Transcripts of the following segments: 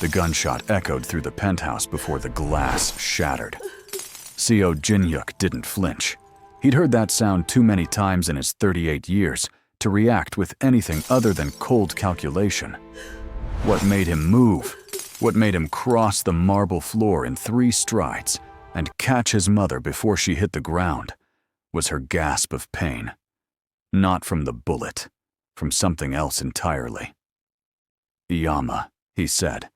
The gunshot echoed through the penthouse before the glass shattered. Seo Jin-yuk didn't flinch. He'd heard that sound too many times in his 38 years to react with anything other than cold calculation. What made him move? What made him cross the marble floor in 3 strides and catch his mother before she hit the ground was her gasp of pain. Not from the bullet, from something else entirely. "Iyama," he said,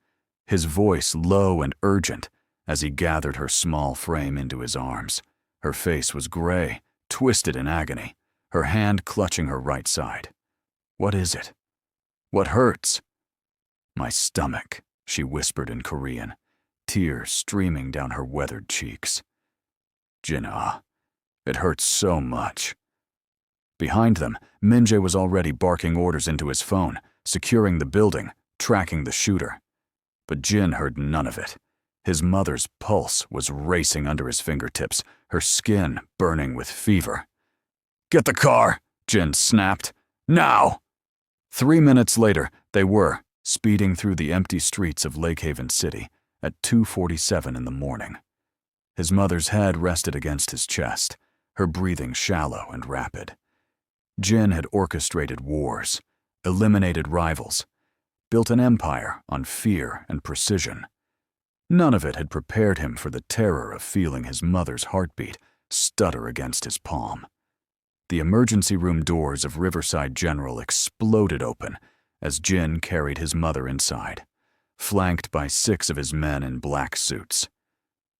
his voice low and urgent as he gathered her small frame into his arms. Her face was gray, twisted in agony, her hand clutching her right side. "What is it? What hurts?" "My stomach," she whispered in Korean, tears streaming down her weathered cheeks. "Jin-ah, it hurts so much." Behind them, Min-jae was already barking orders into his phone, securing the building, tracking the shooter. But Jin heard none of it. His mother's pulse was racing under his fingertips, her skin burning with fever. "Get the car!" Jin snapped. "Now!" 3 minutes later, they were speeding through the empty streets of Lake Haven City at 2:47 in the morning. His mother's head rested against his chest, her breathing shallow and rapid. Jin had orchestrated wars, eliminated rivals, built an empire on fear and precision. None of it had prepared him for the terror of feeling his mother's heartbeat stutter against his palm. The emergency room doors of Riverside General exploded open as Jin carried his mother inside, flanked by 6 of his men in black suits.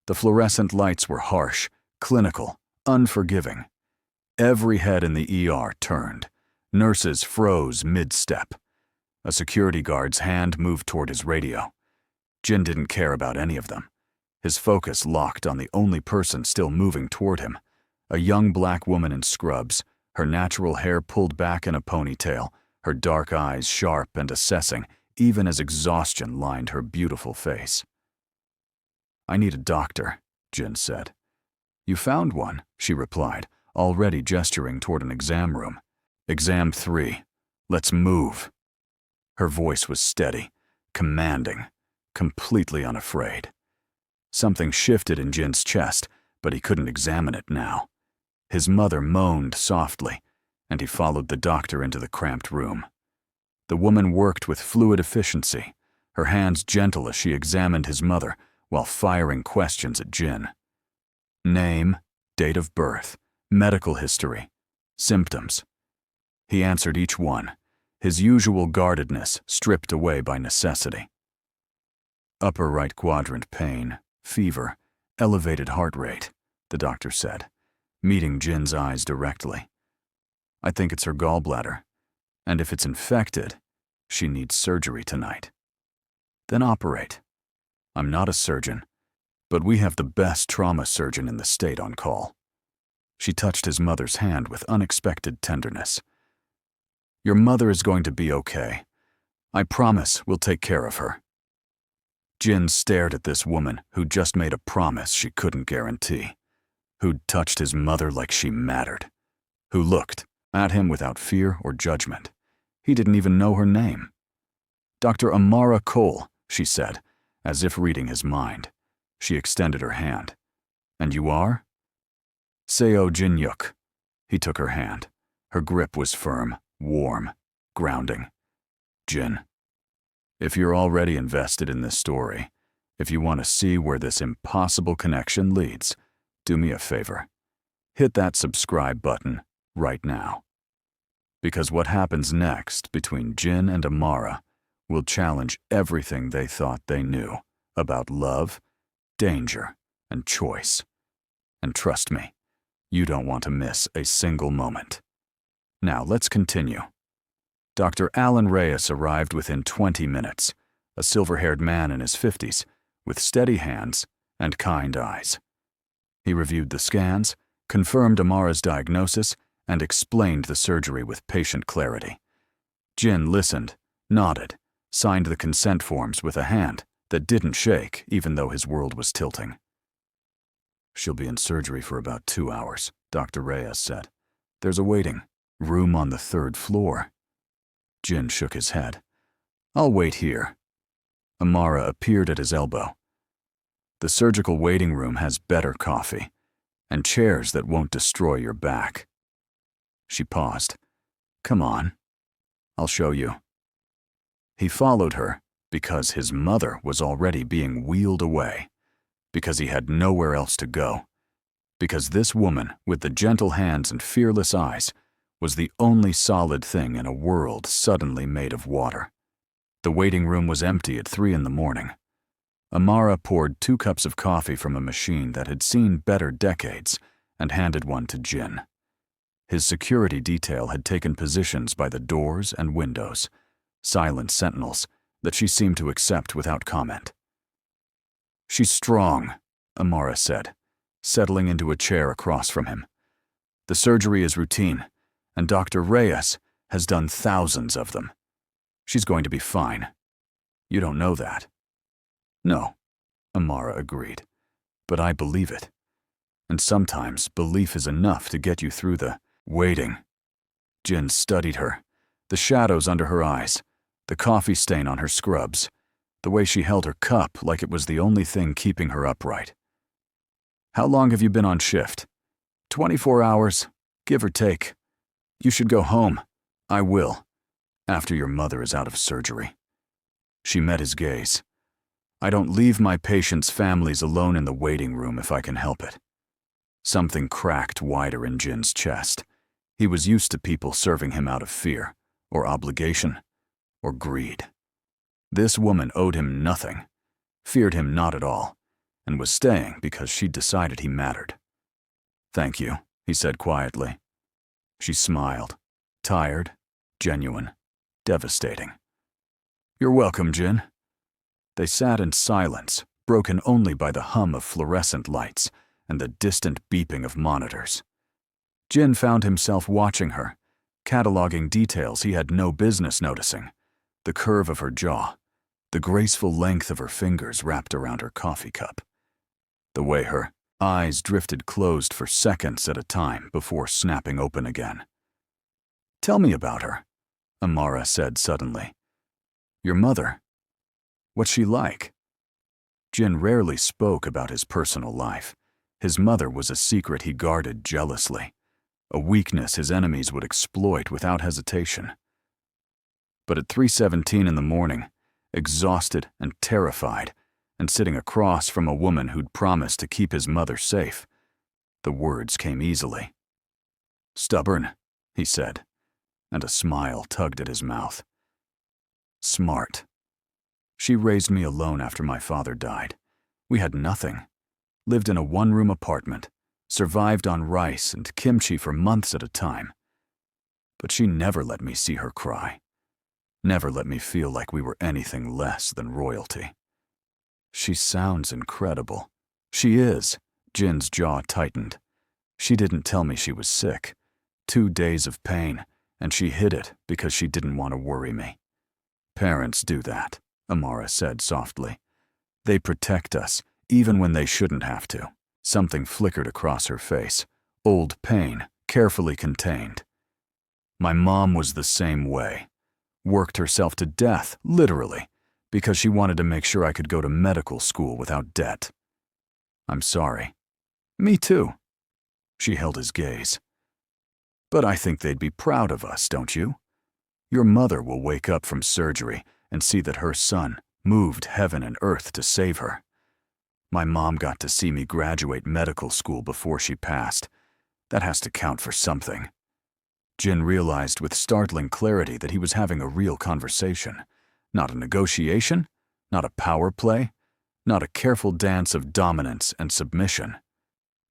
The fluorescent lights were harsh, clinical, unforgiving. Every head in the ER turned. Nurses froze mid-step. A security guard's hand moved toward his radio. Jin didn't care about any of them. His focus locked on the only person still moving toward him, a young black woman in scrubs, her natural hair pulled back in a ponytail, her dark eyes sharp and assessing, even as exhaustion lined her beautiful face. "I need a doctor," Jin said. "You found one," she replied, already gesturing toward an exam room. "Exam 3. Let's move." Her voice was steady, commanding, completely unafraid. Something shifted in Jin's chest, but he couldn't examine it now. His mother moaned softly, and he followed the doctor into the cramped room. The woman worked with fluid efficiency, her hands gentle as she examined his mother while firing questions at Jin. Name, date of birth, medical history, symptoms. He answered each one, his usual guardedness stripped away by necessity. "Upper right quadrant pain, fever, elevated heart rate," the doctor said, meeting Jin's eyes directly. "I think it's her gallbladder, and if it's infected, she needs surgery tonight." "Then operate." "I'm not a surgeon, but we have the best trauma surgeon in the state on call." She touched his mother's hand with unexpected tenderness. "Your mother is going to be okay. I promise we'll take care of her." Jin stared at this woman who'd just made a promise she couldn't guarantee, who'd touched his mother like she mattered, who looked at him without fear or judgment. He didn't even know her name. "Dr. Amara Cole," she said, as if reading his mind. She extended her hand. "And you are?" "Seo Jin-yuk." He took her hand. Her grip was firm, warm, grounding. "Jin, if you're already invested in this story, if you want to see where this impossible connection leads, do me a favor. Hit that subscribe button right now. Because what happens next between Jin and Amara will challenge everything they thought they knew about love, danger, and choice. And trust me, you don't want to miss a single moment. Now let's continue. Dr. Alan Reyes arrived within 20 minutes, a silver-haired man in his 50s, with steady hands and kind eyes. He reviewed the scans, confirmed Amara's diagnosis, and explained the surgery with patient clarity. Jin listened, nodded, signed the consent forms with a hand that didn't shake even though his world was tilting. "She'll be in surgery for about 2 hours, Dr. Reyes said. "There's a waiting room on the 3rd floor. Jin shook his head. "I'll wait here." Amara appeared at his elbow. The surgical waiting room has better coffee and chairs that won't destroy your back. She paused. Come on, I'll show you. He followed her because his mother was already being wheeled away, because he had nowhere else to go, because this woman with the gentle hands and fearless eyes was the only solid thing in a world suddenly made of water. The waiting room was empty at 3 a.m. Amara poured 2 cups of coffee from a machine that had seen better decades and handed one to Jin. His security detail had taken positions by the doors and windows, silent sentinels that she seemed to accept without comment. She's strong, Amara said, settling into a chair across from him. The surgery is routine, and Dr. Reyes has done thousands of them. She's going to be fine. You don't know that. No, Amara agreed, but I believe it. And sometimes belief is enough to get you through the waiting. Jin studied her, the shadows under her eyes, the coffee stain on her scrubs, the way she held her cup like it was the only thing keeping her upright. How long have you been on shift? 24 hours, give or take. You should go home. I will, after your mother is out of surgery. She met his gaze. I don't leave my patients' families alone in the waiting room if I can help it. Something cracked wider in Jin's chest. He was used to people serving him out of fear, or obligation, or greed. This woman owed him nothing, feared him not at all, and was staying because she'd decided he mattered. Thank you, he said quietly. She smiled, tired, genuine, devastating. You're welcome, Jin. They sat in silence, broken only by the hum of fluorescent lights and the distant beeping of monitors. Jin found himself watching her, cataloging details he had no business noticing. The curve of her jaw, the graceful length of her fingers wrapped around her coffee cup, the way her eyes drifted closed for seconds at a time before snapping open again. Tell me about her, Amara said suddenly. Your mother. What's she like? Jin rarely spoke about his personal life. His mother was a secret he guarded jealously, a weakness his enemies would exploit without hesitation. But at 3:17 in the morning, exhausted and terrified, and sitting across from a woman who'd promised to keep his mother safe, the words came easily. Stubborn, he said, and a smile tugged at his mouth. Smart. She raised me alone after my father died. We had nothing. Lived in a one-room apartment, survived on rice and kimchi for months at a time. But she never let me see her cry. Never let me feel like we were anything less than royalty. She sounds incredible. She is. Jin's jaw tightened. She didn't tell me she was sick. 2 days of pain, and she hid it because she didn't want to worry me. Parents do that, Amara said softly. They protect us, even when they shouldn't have to. Something flickered across her face. Old pain, carefully contained. My mom was the same way. Worked herself to death, literally, because she wanted to make sure I could go to medical school without debt. I'm sorry. Me too. She held his gaze. But I think they'd be proud of us, don't you? Your mother will wake up from surgery and see that her son moved heaven and earth to save her. My mom got to see me graduate medical school before she passed. That has to count for something. Jin realized with startling clarity that he was having a real conversation. Not a negotiation, not a power play, not a careful dance of dominance and submission.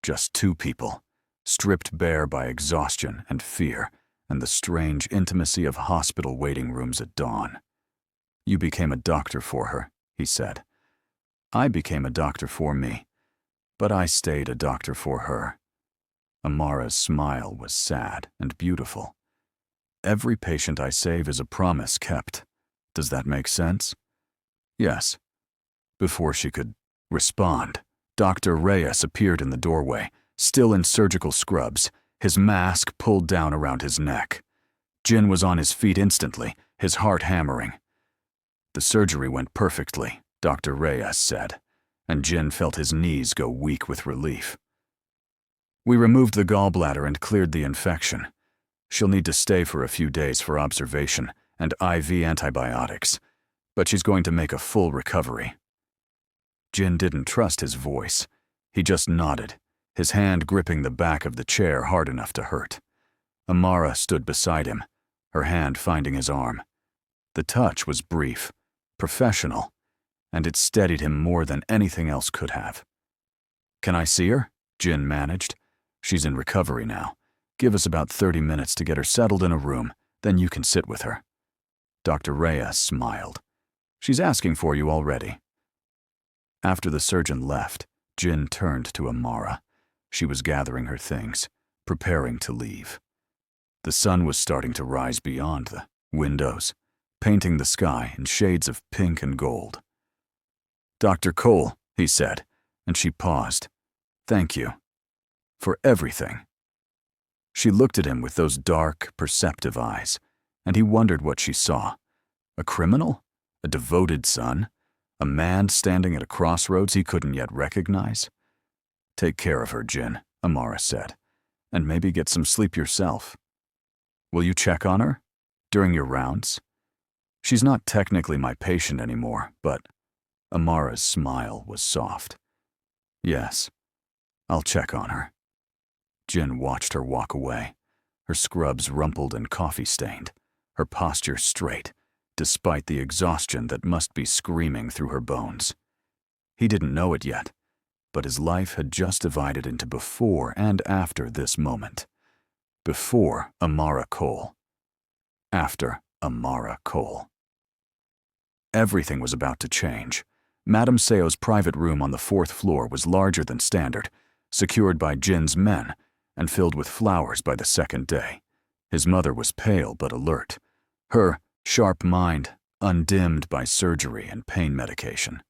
Just 2 people, stripped bare by exhaustion and fear and the strange intimacy of hospital waiting rooms at dawn. You became a doctor for her, he said. I became a doctor for me, but I stayed a doctor for her. Amara's smile was sad and beautiful. Every patient I save is a promise kept. Does that make sense? Yes. Before she could respond, Dr. Reyes appeared in the doorway, still in surgical scrubs, his mask pulled down around his neck. Jin was on his feet instantly, his heart hammering. The surgery went perfectly, Dr. Reyes said, and Jin felt his knees go weak with relief. We removed the gallbladder and cleared the infection. She'll need to stay for a few days for observation and IV antibiotics, but she's going to make a full recovery. Jin didn't trust his voice. He just nodded, his hand gripping the back of the chair hard enough to hurt. Amara stood beside him, her hand finding his arm. The touch was brief, professional, and it steadied him more than anything else could have. "Can I see her?" Jin managed. "She's in recovery now. Give us about 30 minutes to get her settled in a room, then you can sit with her." Dr. Reyes smiled. "She's asking for you already." After the surgeon left, Jin turned to Amara. She was gathering her things, preparing to leave. The sun was starting to rise beyond the windows, painting the sky in shades of pink and gold. "Dr. Cole," he said, and she paused. "Thank you. For everything." She looked at him with those dark, perceptive eyes, and he wondered what she saw. A criminal? A devoted son? A man standing at a crossroads he couldn't yet recognize? "Take care of her, Jin," Amara said, "and maybe get some sleep yourself. Will you check on her? During your rounds? She's not technically my patient anymore, but..." Amara's smile was soft. "Yes, I'll check on her." Jin watched her walk away, her scrubs rumpled and coffee-stained, her posture straight, despite the exhaustion that must be screaming through her bones. He didn't know it yet, but his life had just divided into before and after this moment. Before Amara Cole. After Amara Cole. Everything was about to change. Madame Seo's private room on the 4th floor was larger than standard, secured by Jin's men, and filled with flowers by the second day. His mother was pale but alert, her sharp mind undimmed by surgery and pain medication.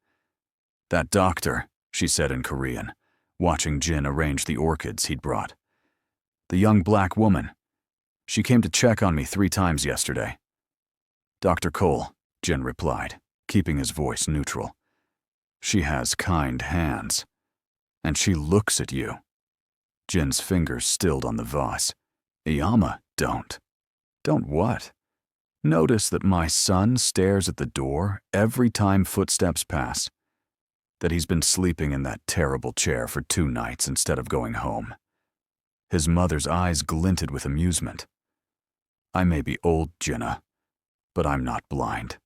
"That doctor," she said in Korean, watching Jin arrange the orchids he'd brought. "The young black woman. She came to check on me 3 times yesterday." "Dr. Cole," Jin replied, keeping his voice neutral. "She has kind hands. And she looks at you." Jin's fingers stilled on the vase. "Iyama, don't." "Don't what?" "Notice that my son stares at the door every time footsteps pass. That he's been sleeping in that terrible chair for 2 nights instead of going home." His mother's eyes glinted with amusement. "I may be old, Jinna, but I'm not blind."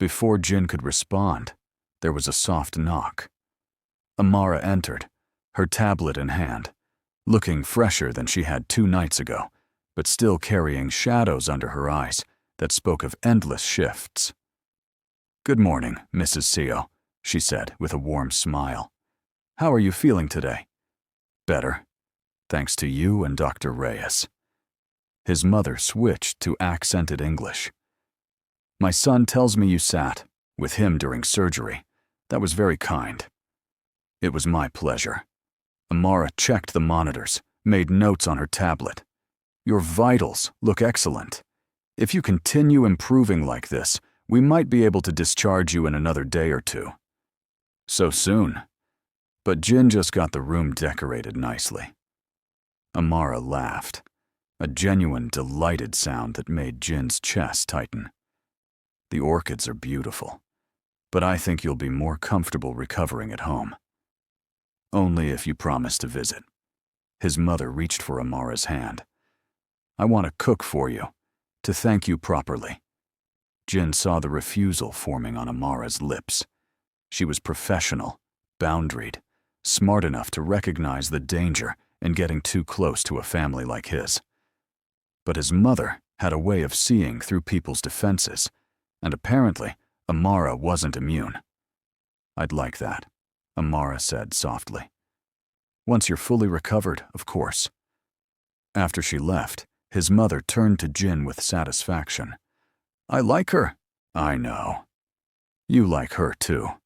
Before Jin could respond, there was a soft knock. Amara entered, her tablet in hand, looking fresher than she had 2 nights ago, but still carrying shadows under her eyes that spoke of endless shifts. "Good morning, Mrs. Seo," she said with a warm smile. "How are you feeling today?" "Better, thanks to you and Dr. Reyes." His mother switched to accented English. "My son tells me you sat with him during surgery. That was very kind." "It was my pleasure." Amara checked the monitors, made notes on her tablet. "Your vitals look excellent. If you continue improving like this, we might be able to discharge you in another day or 2. "So soon?" But Jin just got the room decorated nicely. Amara laughed, a genuine delighted sound that made Jin's chest tighten. "The orchids are beautiful, but I think you'll be more comfortable recovering at home. Only if you promise to visit." His mother reached for Amara's hand. "I want to cook for you, to thank you properly." Jin saw the refusal forming on Amara's lips. She was professional, boundaried, smart enough to recognize the danger in getting too close to a family like his. But his mother had a way of seeing through people's defenses, and apparently Amara wasn't immune. "I'd like that," Amara said softly. "Once you're fully recovered, of course." After she left, his mother turned to Jin with satisfaction. "I like her." "I know. You like her too."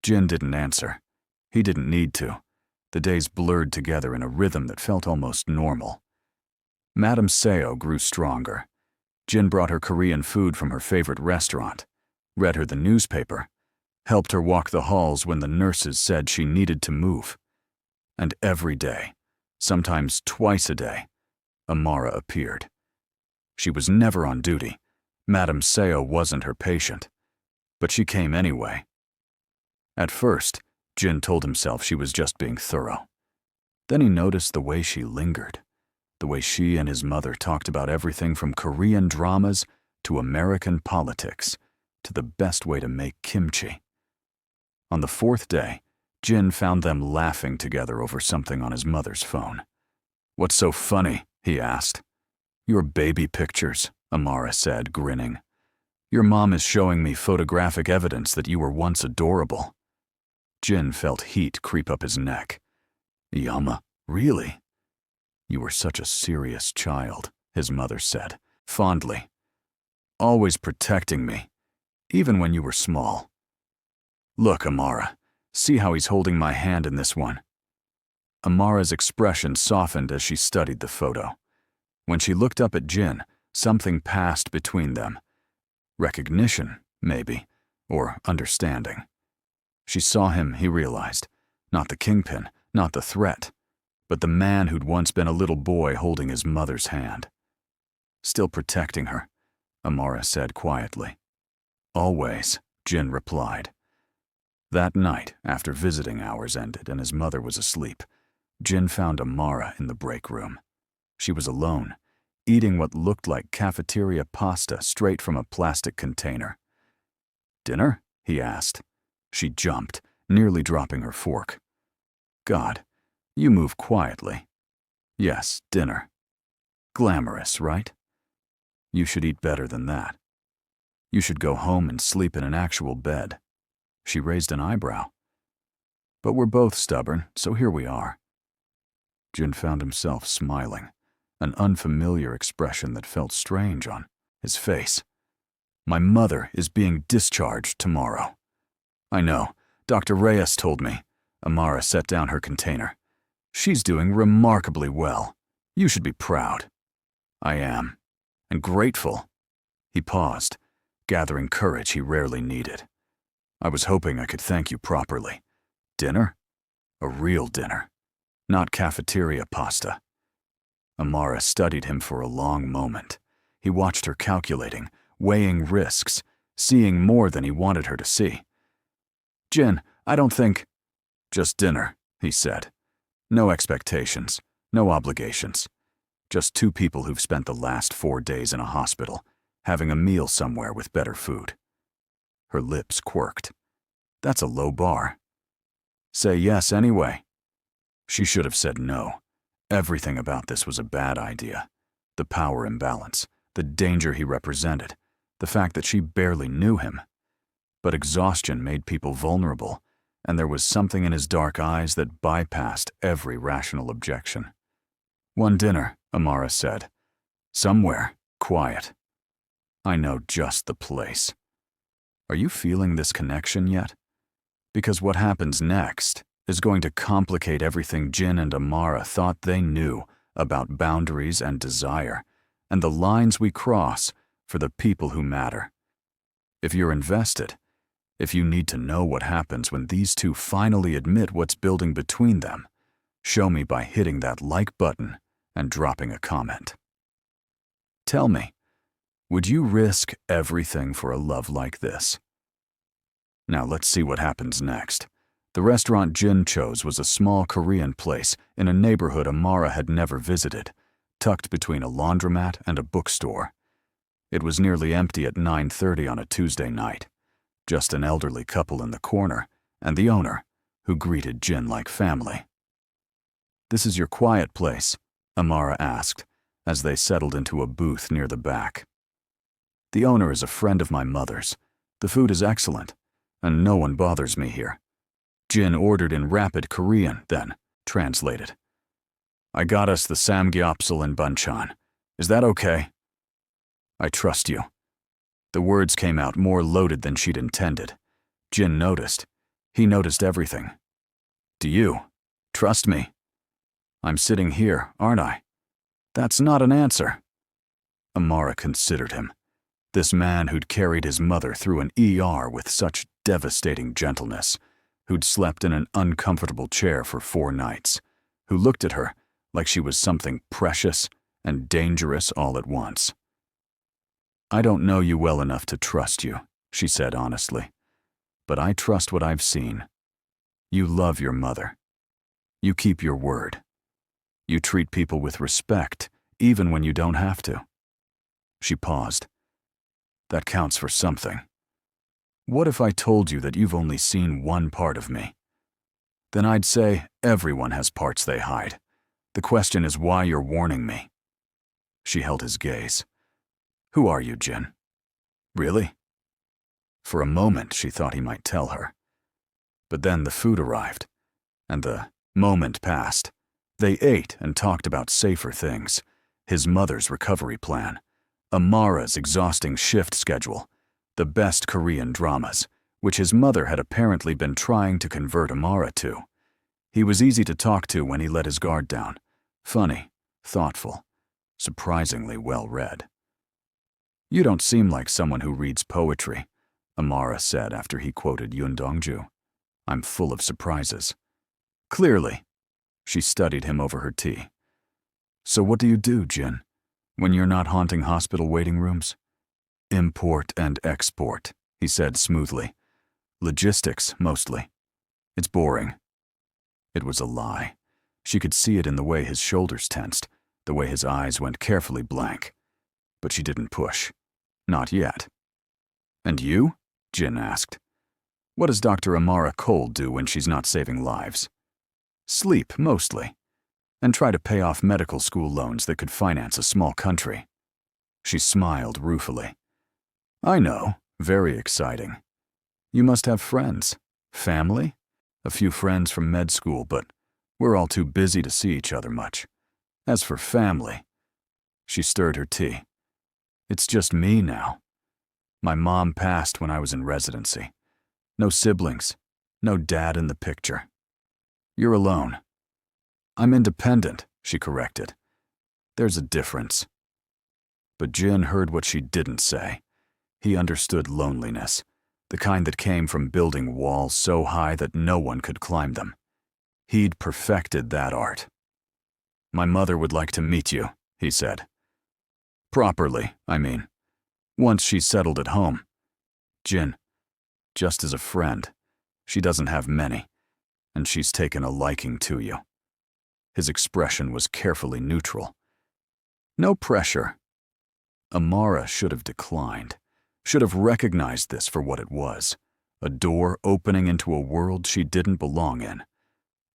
Jin didn't answer. He didn't need to. The days blurred together in a rhythm that felt almost normal. Madame Seo grew stronger. Jin brought her Korean food from her favorite restaurant, read her the newspaper, helped her walk the halls when the nurses said she needed to move. And every day, sometimes twice a day, Amara appeared. She was never on duty. Madame Seo wasn't her patient. But she came anyway. At first, Jin told himself she was just being thorough. Then he noticed the way she lingered, the way she and his mother talked about everything from Korean dramas to American politics to the best way to make kimchi. On the fourth day, Jin found them laughing together over something on his mother's phone. "What's so funny?" he asked. "Your baby pictures," Amara said, grinning. "Your mom is showing me photographic evidence that you were once adorable." Jin felt heat creep up his neck. "Yama, really?" "You were such a serious child," his mother said, fondly. "Always protecting me, even when you were small. Look, Amara, see how he's holding my hand in this one." Amara's expression softened as she studied the photo. When she looked up at Jin, something passed between them. Recognition, maybe, or understanding. She saw him, he realized, not the kingpin, not the threat, but the man who'd once been a little boy holding his mother's hand. "Still protecting her," Amara said quietly. "Always," Jin replied. That night, after visiting hours ended and his mother was asleep, Jin found Amara in the break room. She was alone, eating what looked like cafeteria pasta straight from a plastic container. "Dinner?" he asked. She jumped, nearly dropping her fork. "God, you move quietly." "Yes, dinner. Glamorous, right? You should eat better than that. You should go home and sleep in an actual bed." She raised an eyebrow. "But we're both stubborn, so here we are." Jin found himself smiling, an unfamiliar expression that felt strange on his face. "My mother is being discharged tomorrow." "I know, Dr. Reyes told me." Amara set down her container. "She's doing remarkably well. You should be proud." "I am. And grateful." He paused, gathering courage he rarely needed. "I was hoping I could thank you properly. Dinner? A real dinner. Not cafeteria pasta." Amara studied him for a long moment. He watched her calculating, weighing risks, seeing more than he wanted her to see. "Jin, I don't think—" "Just dinner," he said. "No expectations, no obligations. Just two people who've spent the last 4 days in a hospital, having a meal somewhere with better food." Her lips quirked. "That's a low bar." "Say yes anyway." She should have said no. Everything about this was a bad idea. The power imbalance, the danger he represented, the fact that she barely knew him. But exhaustion made people vulnerable, and there was something in his dark eyes that bypassed every rational objection. "One dinner," Amara said. "Somewhere, quiet. I know just the place." Are you feeling this connection yet? Because what happens next is going to complicate everything Jin and Amara thought they knew about boundaries and desire, and the lines we cross for the people who matter. If you're invested, if you need to know what happens when these two finally admit what's building between them, show me by hitting that like button and dropping a comment. Tell me, would you risk everything for a love like this? Now let's see what happens next. The restaurant Jin chose was a small Korean place in a neighborhood Amara had never visited, tucked between a laundromat and a bookstore. It was nearly empty at 9:30 on a Tuesday night. Just an elderly couple in the corner, and the owner, who greeted Jin like family. "This is your quiet place?" Amara asked, as they settled into a booth near the back. "The owner is a friend of my mother's. The food is excellent, and no one bothers me here." Jin ordered in rapid Korean, then translated. "I got us the samgyeopsal and banchan. Is that okay?" "I trust you." The words came out more loaded than she'd intended. Jin noticed. He noticed everything. "Do you trust me?" "I'm sitting here, aren't I?" "That's not an answer." Amara considered him. This man who'd carried his mother through an ER with such devastating gentleness, who'd slept in an uncomfortable chair for 4 nights, who looked at her like she was something precious and dangerous all at once. "I don't know you well enough to trust you," she said honestly, "but I trust what I've seen. You love your mother. You keep your word. You treat people with respect, even when you don't have to." She paused. "That counts for something. What if I told you that you've only seen one part of me? Then I'd say everyone has parts they hide. The question is why you're warning me." She held his gaze. "Who are you, Jin? Really?" For a moment, she thought he might tell her. But then the food arrived, and the moment passed. They ate and talked about safer things, his mother's recovery plan, Amara's exhausting shift schedule, the best Korean dramas, which his mother had apparently been trying to convert Amara to. He was easy to talk to when he let his guard down. Funny, thoughtful, surprisingly well-read. "You don't seem like someone who reads poetry," Amara said after he quoted Yoon Dongju. "I'm full of surprises." "Clearly." She studied him over her tea. "So what do you do, Jin, when you're not haunting hospital waiting rooms?" "Import and export," he said smoothly. "Logistics, mostly. It's boring." It was a lie. She could see it in the way his shoulders tensed, the way his eyes went carefully blank. But she didn't push. Not yet. "And you?" Jin asked. "What does Dr. Amara Cole do when she's not saving lives?" "Sleep, mostly. And try to pay off medical school loans that could finance a small country." She smiled ruefully. "I know, very exciting. You must have friends. Family? A few friends from med school, but we're all too busy to see each other much. As for family..." She stirred her tea. "It's just me now. My mom passed when I was in residency. No siblings, no dad in the picture. You're alone." "I'm independent," she corrected. "There's a difference." But Jin heard what she didn't say. He understood loneliness, the kind that came from building walls so high that no one could climb them. He'd perfected that art. "My mother would like to meet you," he said. "Properly, I mean. Once she's settled at home. Jin, just as a friend. She doesn't have many, and she's taken a liking to you." His expression was carefully neutral. "No pressure." Amara should have declined, should have recognized this for what it was, a door opening into a world she didn't belong in.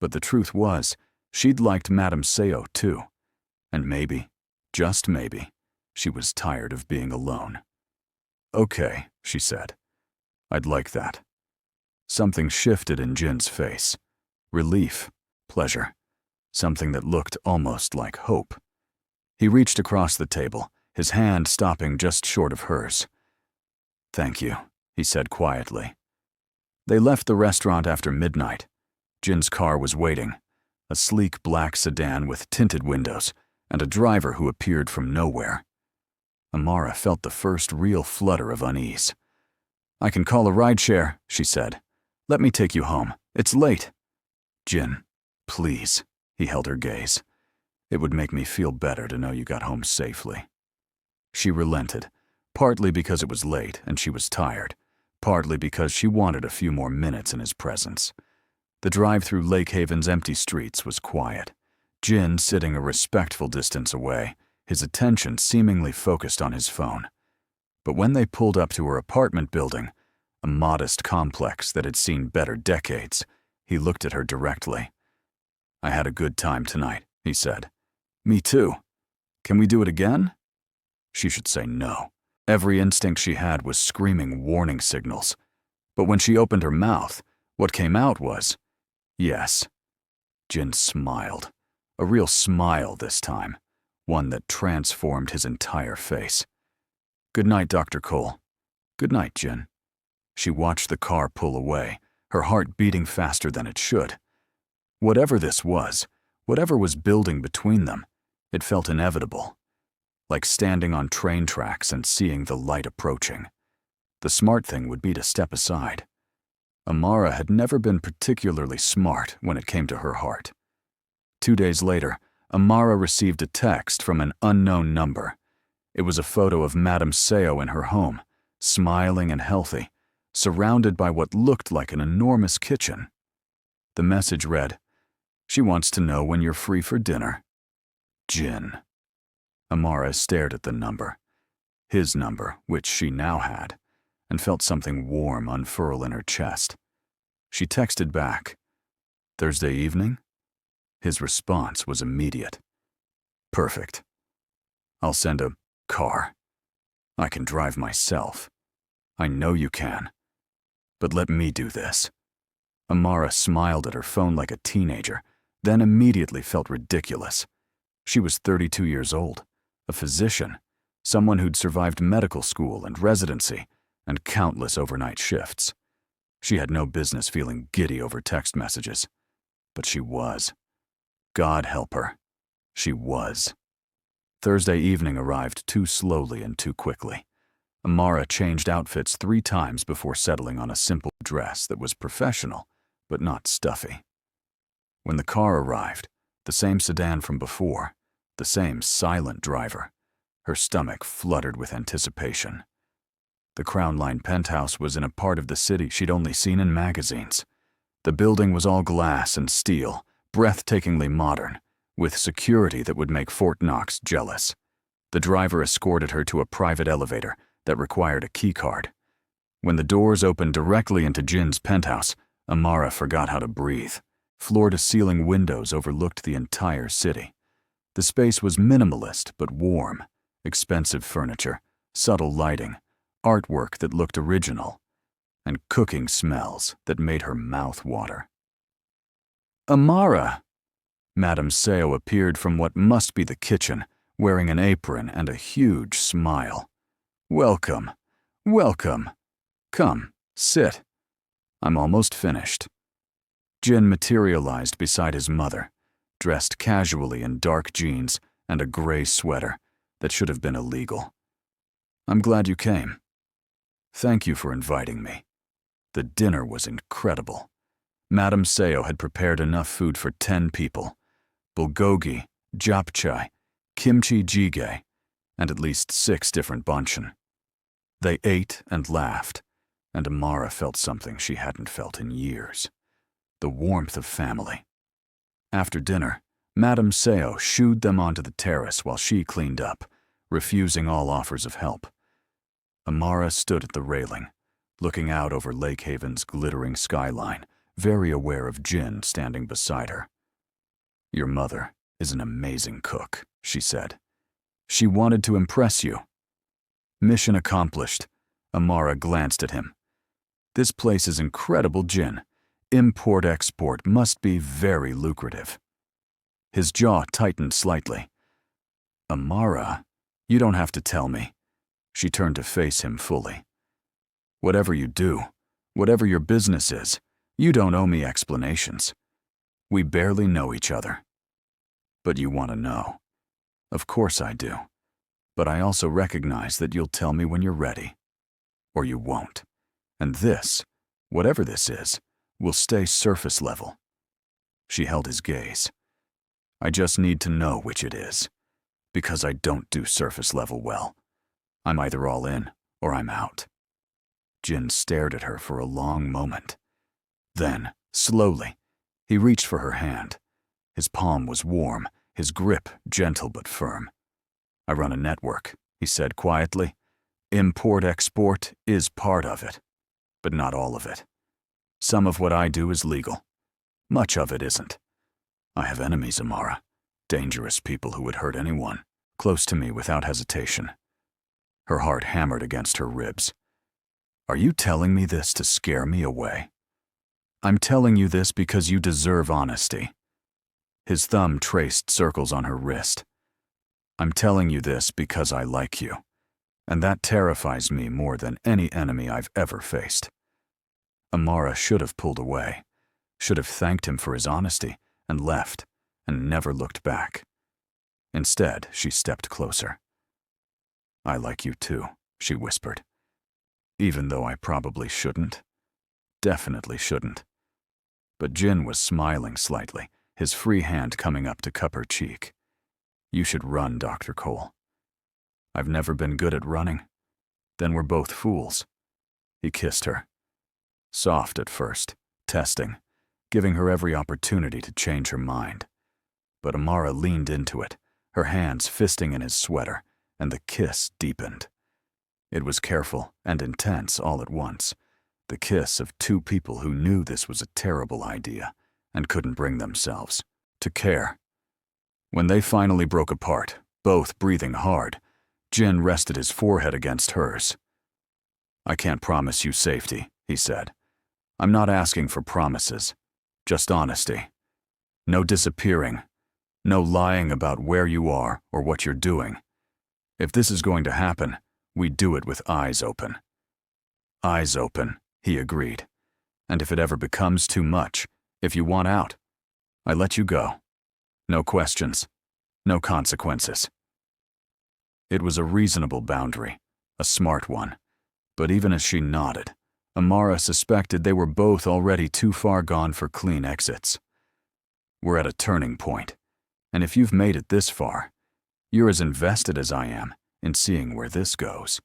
But the truth was, she'd liked Madame Seo too, and maybe, just maybe, she was tired of being alone. "Okay," she said. "I'd like that." Something shifted in Jin's face. Relief, pleasure, something that looked almost like hope. He reached across the table, his hand stopping just short of hers. "Thank you," he said quietly. They left the restaurant after midnight. Jin's car was waiting, a sleek black sedan with tinted windows and a driver who appeared from nowhere. Amara felt the first real flutter of unease. "I can call a rideshare," she said. "Let me take you home. It's late." "Jin, please," he held her gaze. "It would make me feel better to know you got home safely." She relented, partly because it was late and she was tired, partly because she wanted a few more minutes in his presence. The drive through Lake Haven's empty streets was quiet. Jin sitting a respectful distance away, his attention seemingly focused on his phone. But when they pulled up to her apartment building, a modest complex that had seen better decades, he looked at her directly. "I had a good time tonight," he said. "Me too. Can we do it again?" She should say no. Every instinct she had was screaming warning signals. But when she opened her mouth, what came out was, yes. Jin smiled. A real smile this time. One that transformed his entire face. "Good night, Dr. Cole." "Good night, Jin." She watched the car pull away, her heart beating faster than it should. Whatever this was, whatever was building between them, it felt inevitable. like standing on train tracks and seeing the light approaching. The smart thing would be to step aside. Amara had never been particularly smart when it came to her heart. 2 days later, Amara received a text from an unknown number. It was a photo of Madame Seo in her home, smiling and healthy, surrounded by what looked like an enormous kitchen. The message read, "She wants to know when you're free for dinner. Jin." Amara stared at the number, his number, which she now had, and felt something warm unfurl in her chest. She texted back, "Thursday evening?" His response was immediate. "Perfect. I'll send a car. I can drive myself. I know you can. But let me do this." Amara smiled at her phone like a teenager, then immediately felt ridiculous. She was 32 years old, a physician, someone who'd survived medical school and residency and countless overnight shifts. She had no business feeling giddy over text messages, but she was. God help her. She was. Thursday evening arrived too slowly and too quickly. Amara changed outfits 3 times before settling on a simple dress that was professional, but not stuffy. When the car arrived, the same sedan from before, the same silent driver, her stomach fluttered with anticipation. The crown-lined penthouse was in a part of the city she'd only seen in magazines. The building was all glass and steel, breathtakingly modern, with security that would make Fort Knox jealous. The driver escorted her to a private elevator that required a keycard. When the doors opened directly into Jin's penthouse, Amara forgot how to breathe. Floor-to-ceiling windows overlooked the entire city. The space was minimalist but warm, expensive furniture, subtle lighting, artwork that looked original, and cooking smells that made her mouth water. "Amara!" Madame Seo appeared from what must be the kitchen, wearing an apron and a huge smile. "Welcome, welcome. Come, sit. I'm almost finished." Jin materialized beside his mother, dressed casually in dark jeans and a gray sweater that should have been illegal. "I'm glad you came. Thank you for inviting me. The dinner was incredible. Madame Seo had prepared enough food for 10 people. Bulgogi, japchae, kimchi jjigae, and at least 6 different banchan. They ate and laughed, and Amara felt something she hadn't felt in years. The warmth of family. After dinner, Madame Seo shooed them onto the terrace while she cleaned up, refusing all offers of help. Amara stood at the railing, looking out over Lake Haven's glittering skyline, very aware of Jin standing beside her. "Your mother is an amazing cook," she said. "She wanted to impress you." Mission accomplished. Amara glanced at him. "This place is incredible, Jin. Import-export must be very lucrative." His jaw tightened slightly. "Amara, you don't have to tell me." She turned to face him fully. "Whatever you do, whatever your business is, you don't owe me explanations. We barely know each other. But you want to know. Of course I do. But I also recognize that you'll tell me when you're ready. Or you won't. And this, whatever this is, will stay surface level." She held his gaze. "I just need to know which it is. Because I don't do surface level well. I'm either all in or I'm out." Jin stared at her for a long moment. Then, slowly, he reached for her hand. His palm was warm, his grip gentle but firm. "I run a network," he said quietly. "Import-export is part of it, but not all of it. Some of what I do is legal. Much of it isn't. I have enemies, Amara. Dangerous people who would hurt anyone, close to me without hesitation." Her heart hammered against her ribs. "Are you telling me this to scare me away?" "I'm telling you this because you deserve honesty." His thumb traced circles on her wrist. "I'm telling you this because I like you, and that terrifies me more than any enemy I've ever faced." Amara should have pulled away, should have thanked him for his honesty, and left, and never looked back. Instead, she stepped closer. I like you too, she whispered. Even though I probably shouldn't. Definitely shouldn't. But Jin was smiling slightly, his free hand coming up to cup her cheek. You should run, Dr. Cole. I've never been good at running. Then we're both fools. He kissed her. Soft at first, testing, giving her every opportunity to change her mind. But Amara leaned into it, her hands fisting in his sweater, and the kiss deepened. It was careful and intense all at once, the kiss of two people who knew this was a terrible idea and couldn't bring themselves to care. When they finally broke apart, both breathing hard, Jin rested his forehead against hers. I can't promise you safety, he said. I'm not asking for promises, just honesty. No disappearing, no lying about where you are or what you're doing. If this is going to happen, we do it with eyes open. Eyes open, he agreed. And if it ever becomes too much, if you want out, I let you go. No questions, no consequences. It was a reasonable boundary, a smart one. But even as she nodded, Amara suspected they were both already too far gone for clean exits. We're at a turning point, and if you've made it this far, you're as invested as I am in seeing where this goes.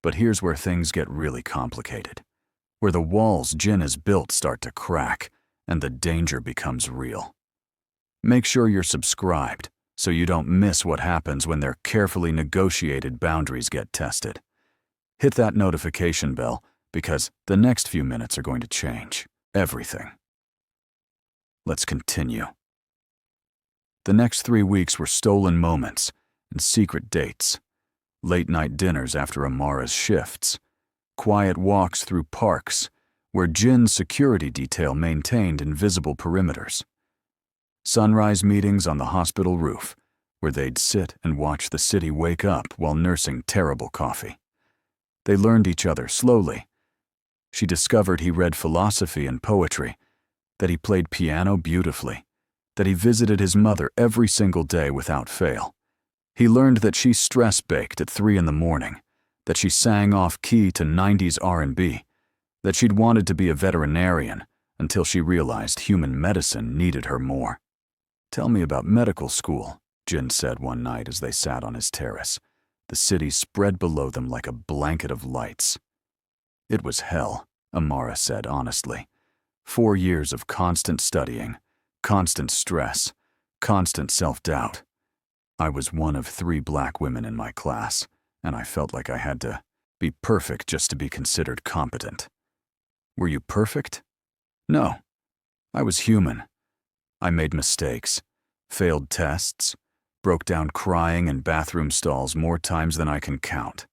But here's where things get really complicated, where the walls Jin has built start to crack and the danger becomes real. Make sure you're subscribed so you don't miss what happens when their carefully negotiated boundaries get tested. Hit that notification bell because the next few minutes are going to change everything. Let's continue. The next 3 weeks were stolen moments and secret dates, late-night dinners after Amara's shifts, quiet walks through parks where Jin's security detail maintained invisible perimeters, sunrise meetings on the hospital roof where they'd sit and watch the city wake up while nursing terrible coffee. They learned each other slowly. She discovered he read philosophy and poetry, that he played piano beautifully, that he visited his mother every single day without fail. He learned that she stress-baked at 3 a.m, that she sang off-key to 90s R&B, that she'd wanted to be a veterinarian until she realized human medicine needed her more. Tell me about medical school, Jin said one night as they sat on his terrace, the city spread below them like a blanket of lights. It was hell, Amara said honestly. 4 years of constant studying, constant stress, constant self-doubt. I was one of 3 black women in my class, and I felt like I had to be perfect just to be considered competent. Were you perfect? No. I was human. I made mistakes, failed tests, broke down crying in bathroom stalls more times than I can count.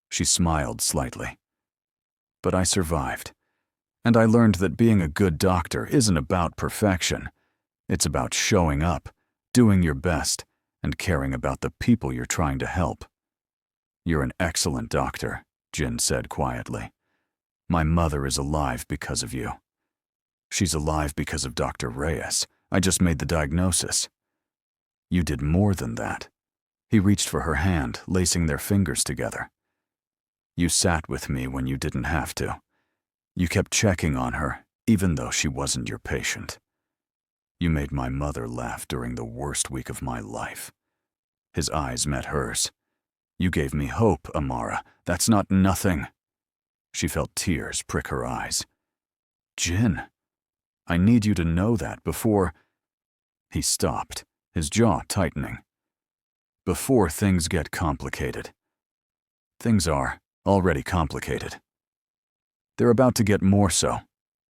She smiled slightly. But I survived, and I learned that being a good doctor isn't about perfection. It's about showing up, doing your best, and caring about the people you're trying to help. You're an excellent doctor, Jin said quietly. My mother is alive because of you. She's alive because of Dr. Reyes. I just made the diagnosis. You did more than that. He reached for her hand, lacing their fingers together. You sat with me when you didn't have to. You kept checking on her, even though she wasn't your patient. You made my mother laugh during the worst week of my life. His eyes met hers. You gave me hope, Amara. That's not nothing. She felt tears prick her eyes. Jin, I need you to know that before... He stopped, his jaw tightening. Before things get complicated. Things are already complicated. They're about to get more so.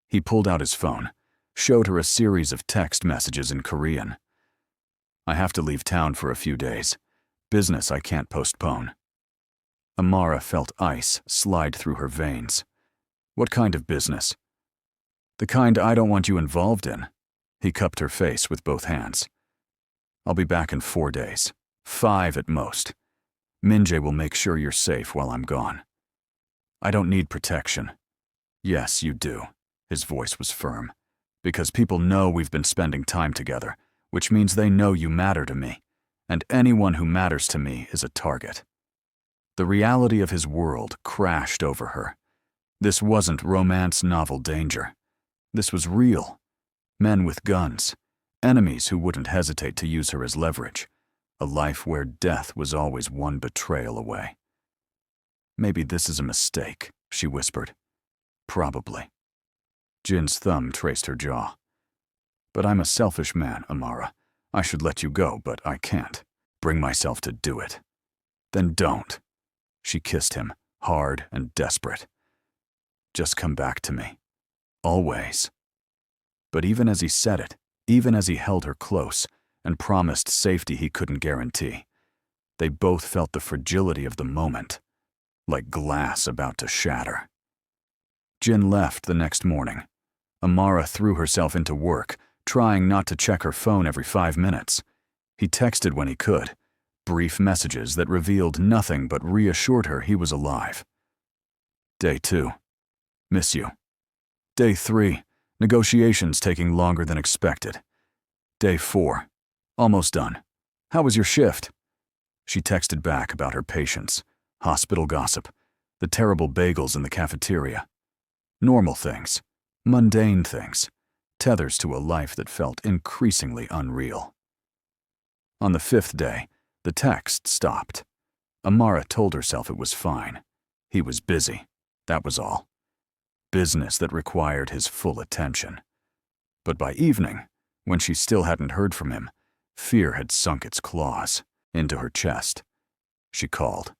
He pulled out his phone, showed her a series of text messages in Korean. I have to leave town for a few days. Business I can't postpone. Amara felt ice slide through her veins. What kind of business? The kind I don't want you involved in. He cupped her face with both hands. I'll be back in 4 days. 5 at most. Minjae will make sure you're safe while I'm gone. I don't need protection. Yes, you do. His voice was firm. Because people know we've been spending time together, which means they know you matter to me, and anyone who matters to me is a target. The reality of his world crashed over her. This wasn't romance novel danger. This was real. Men with guns, enemies who wouldn't hesitate to use her as leverage, a life where death was always one betrayal away. Maybe this is a mistake, she whispered. Probably. Jin's thumb traced her jaw. But I'm a selfish man, Amara. I should let you go, but I can't bring myself to do it. Then don't. She kissed him, hard and desperate. Just come back to me. Always. But even as he said it, even as he held her close and promised safety he couldn't guarantee, they both felt the fragility of the moment, like glass about to shatter. Jin left the next morning. Amara threw herself into work, trying not to check her phone every 5 minutes. He texted when he could, brief messages that revealed nothing but reassured her he was alive. Day 2. Miss you. Day 3. Negotiations taking longer than expected. Day 4. Almost done. How was your shift? She texted back about her patients, hospital gossip, the terrible bagels in the cafeteria. Normal things, mundane things, tethers to a life that felt increasingly unreal. On the 5th day, the text stopped. Amara told herself it was fine. He was busy, that was all. Business that required his full attention. But by evening, when she still hadn't heard from him, fear had sunk its claws into her chest. She called.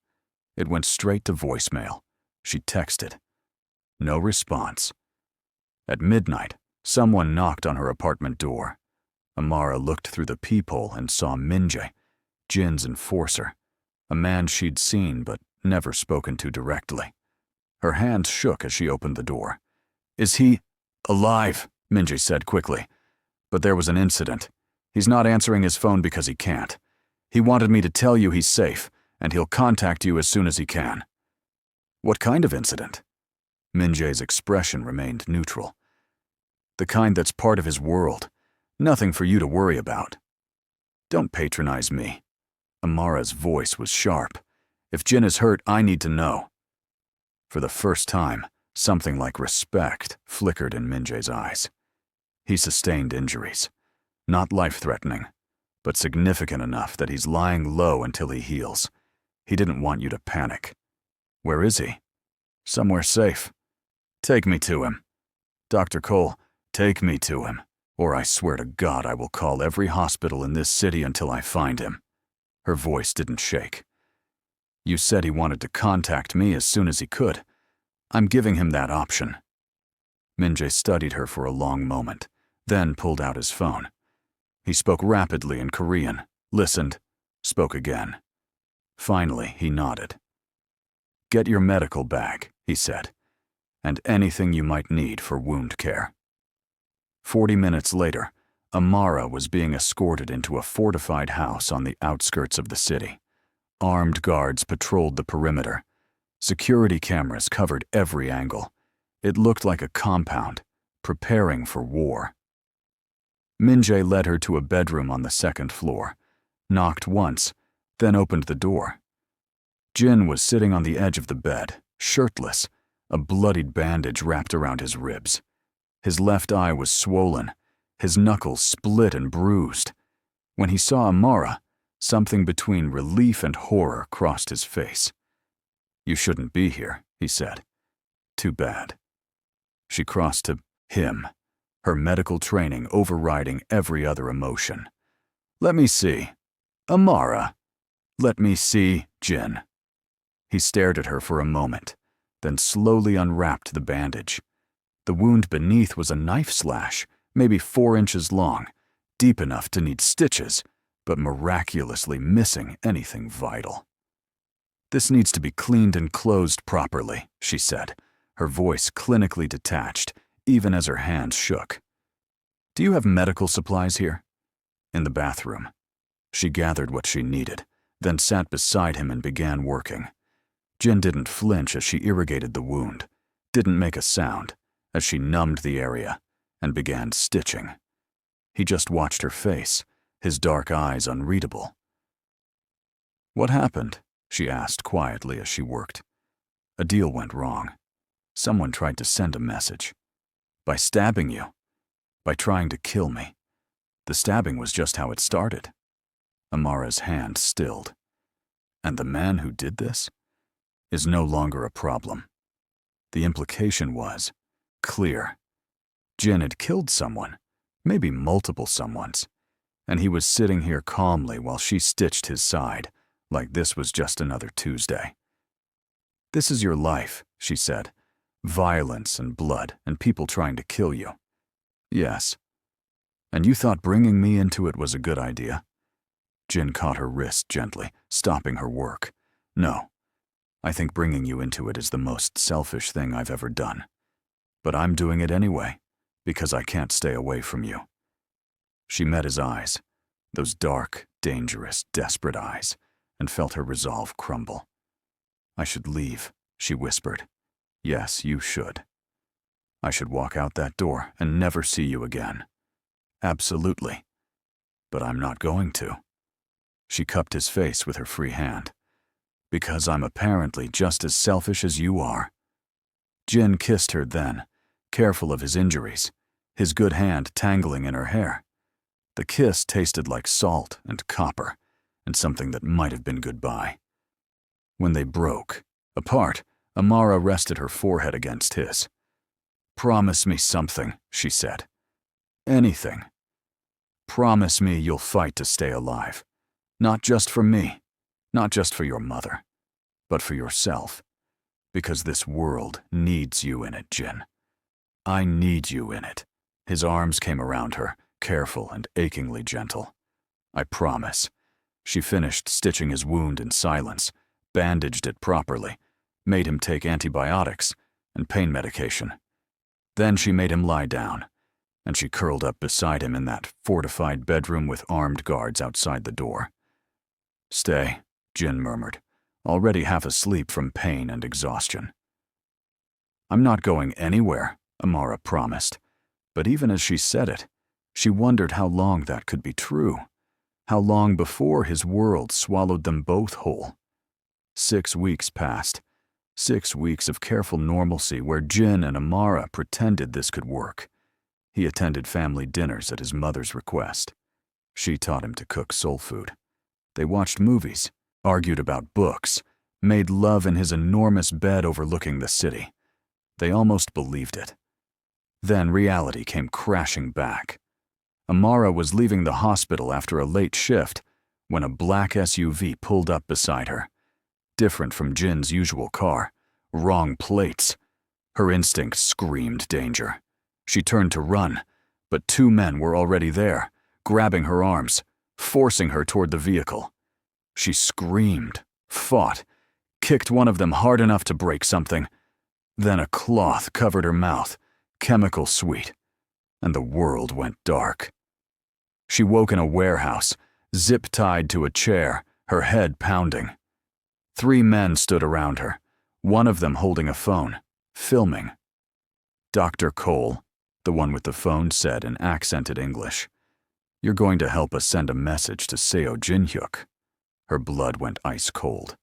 It went straight to voicemail. She texted. No response. At midnight, someone knocked on her apartment door. Amara looked through the peephole and saw Minjae, Jin's enforcer, a man she'd seen but never spoken to directly. Her hands shook as she opened the door. Is he alive? Minjae said quickly. But there was an incident. He's not answering his phone because he can't. He wanted me to tell you he's safe, and he'll contact you as soon as he can. What kind of incident? Minjae's expression remained neutral. The kind that's part of his world. Nothing for you to worry about. Don't patronize me. Amara's voice was sharp. If Jin is hurt, I need to know. For the first time, something like respect flickered in Minjae's eyes. He sustained injuries. Not life-threatening, but significant enough that he's lying low until he heals. He didn't want you to panic. Where is he? Somewhere safe. Take me to him. Dr. Cole, take me to him, or I swear to God I will call every hospital in this city until I find him. Her voice didn't shake. You said he wanted to contact me as soon as he could. I'm giving him that option. Minjae studied her for a long moment, then pulled out his phone. He spoke rapidly in Korean, listened, spoke again. Finally, he nodded. Get your medical bag, he said, and anything you might need for wound care. 40 minutes later, Amara was being escorted into a fortified house on the outskirts of the city. Armed guards patrolled the perimeter. Security cameras covered every angle. It looked like a compound, preparing for war. Minjae led her to a bedroom on the 2nd floor, knocked once, then opened the door. Jin was sitting on the edge of the bed, shirtless, a bloodied bandage wrapped around his ribs. His left eye was swollen, his knuckles split and bruised. When he saw Amara, something between relief and horror crossed his face. You shouldn't be here, he said. Too bad. She crossed to him, her medical training overriding every other emotion. Let me see. Amara. Let me see, Jin. He stared at her for a moment, then slowly unwrapped the bandage. The wound beneath was a knife slash, maybe 4 inches long, deep enough to need stitches, but miraculously missing anything vital. This needs to be cleaned and closed properly, she said, her voice clinically detached, even as her hands shook. Do you have medical supplies here? In the bathroom. She gathered what she needed, then sat beside him and began working. Jin didn't flinch as she irrigated the wound, didn't make a sound as she numbed the area and began stitching. He just watched her face, his dark eyes unreadable. What happened? she asked quietly as she worked. A deal went wrong. Someone tried to send a message. By stabbing you. By trying to kill me. The stabbing was just how it started. Amara's hand stilled. And the man who did this is no longer a problem. The implication was clear. Jin had killed someone, maybe multiple someones, and he was sitting here calmly while she stitched his side, like this was just another Tuesday. "This is your life," she said. "Violence and blood and people trying to kill you." "Yes." "And you thought bringing me into it was a good idea?" Jin caught her wrist gently, stopping her work. "No. I think bringing you into it is the most selfish thing I've ever done. But I'm doing it anyway, because I can't stay away from you." She met his eyes, those dark, dangerous, desperate eyes, and felt her resolve crumble. "I should leave," she whispered. "Yes, you should. I should walk out that door and never see you again." "Absolutely. But I'm not going to." She cupped his face with her free hand. "Because I'm apparently just as selfish as you are." Jin kissed her then, careful of his injuries, his good hand tangling in her hair. The kiss tasted like salt and copper, and something that might have been goodbye. When they broke, apart, Amara rested her forehead against his. "Promise me something," she said. "Anything. Promise me you'll fight to stay alive. Not just for me, not just for your mother, but for yourself. Because this world needs you in it, Jin. I need you in it." His arms came around her, careful and achingly gentle. "I promise." She finished stitching his wound in silence, bandaged it properly, made him take antibiotics and pain medication. Then she made him lie down, and she curled up beside him in that fortified bedroom with armed guards outside the door. "Stay," Jin murmured, already half asleep from pain and exhaustion. "I'm not going anywhere," Amara promised, but even as she said it, she wondered how long that could be true, how long before his world swallowed them both whole. 6 weeks passed, 6 weeks of careful normalcy where Jin and Amara pretended this could work. He attended family dinners at his mother's request. She taught him to cook soul food. They watched movies, argued about books, made love in his enormous bed overlooking the city. They almost believed it. Then reality came crashing back. Amara was leaving the hospital after a late shift when a black SUV pulled up beside her. Different from Jin's usual car, wrong plates. Her instinct screamed danger. She turned to run, but 2 men were already there, grabbing her arms, forcing her toward the vehicle. She screamed, fought, kicked one of them hard enough to break something. Then a cloth covered her mouth, chemical sweet, and the world went dark. She woke in a warehouse, zip-tied to a chair, her head pounding. 3 men stood around her, one of them holding a phone, filming. "Dr. Cole," the one with the phone said in accented English. "You're going to help us send a message to Seo Jinhyuk." Her blood went ice cold.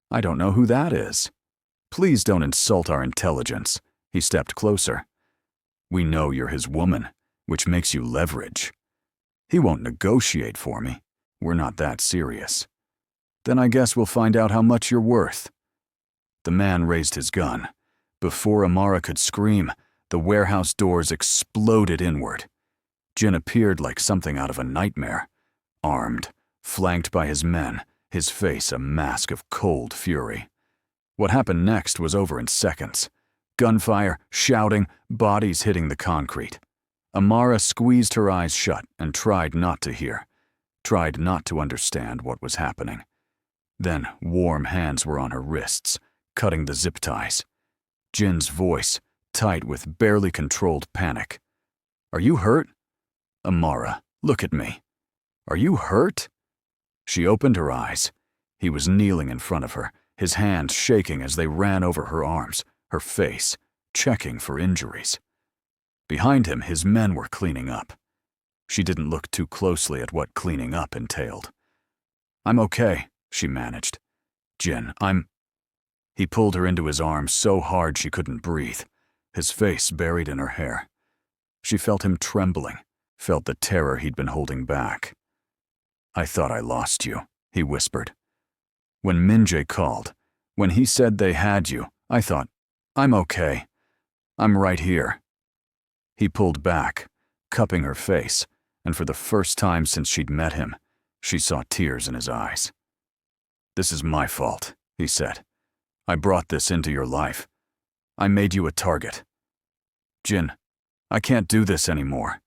"I don't know who that is." "Please don't insult our intelligence." He stepped closer. "We know you're his woman, which makes you leverage." "He won't negotiate for me. We're not that serious." "Then I guess we'll find out how much you're worth." The man raised his gun. Before Amara could scream, the warehouse doors exploded inward. Jin appeared like something out of a nightmare, armed, flanked by his men, his face a mask of cold fury. What happened next was over in seconds. Gunfire, shouting, bodies hitting the concrete. Amara squeezed her eyes shut and tried not to hear, tried not to understand what was happening. Then warm hands were on her wrists, cutting the zip ties. Jin's voice, tight with barely controlled panic. "Are you hurt?" "Amara, look at me. Are you hurt?" She opened her eyes. He was kneeling in front of her, his hands shaking as they ran over her arms, her face, checking for injuries. Behind him, his men were cleaning up. She didn't look too closely at what cleaning up entailed. "I'm okay," she managed. Jin, He pulled her into his arms so hard she couldn't breathe, his face buried in her hair. She felt him trembling, felt the terror he'd been holding back. I thought I lost you, he whispered. When Minjae called, when he said they had you, I thought, I'm okay. I'm right here. He pulled back, cupping her face, and for the first time since she'd met him, she saw tears in his eyes. This is my fault, he said. I brought this into your life. I made you a target. Jin, I can't do this anymore.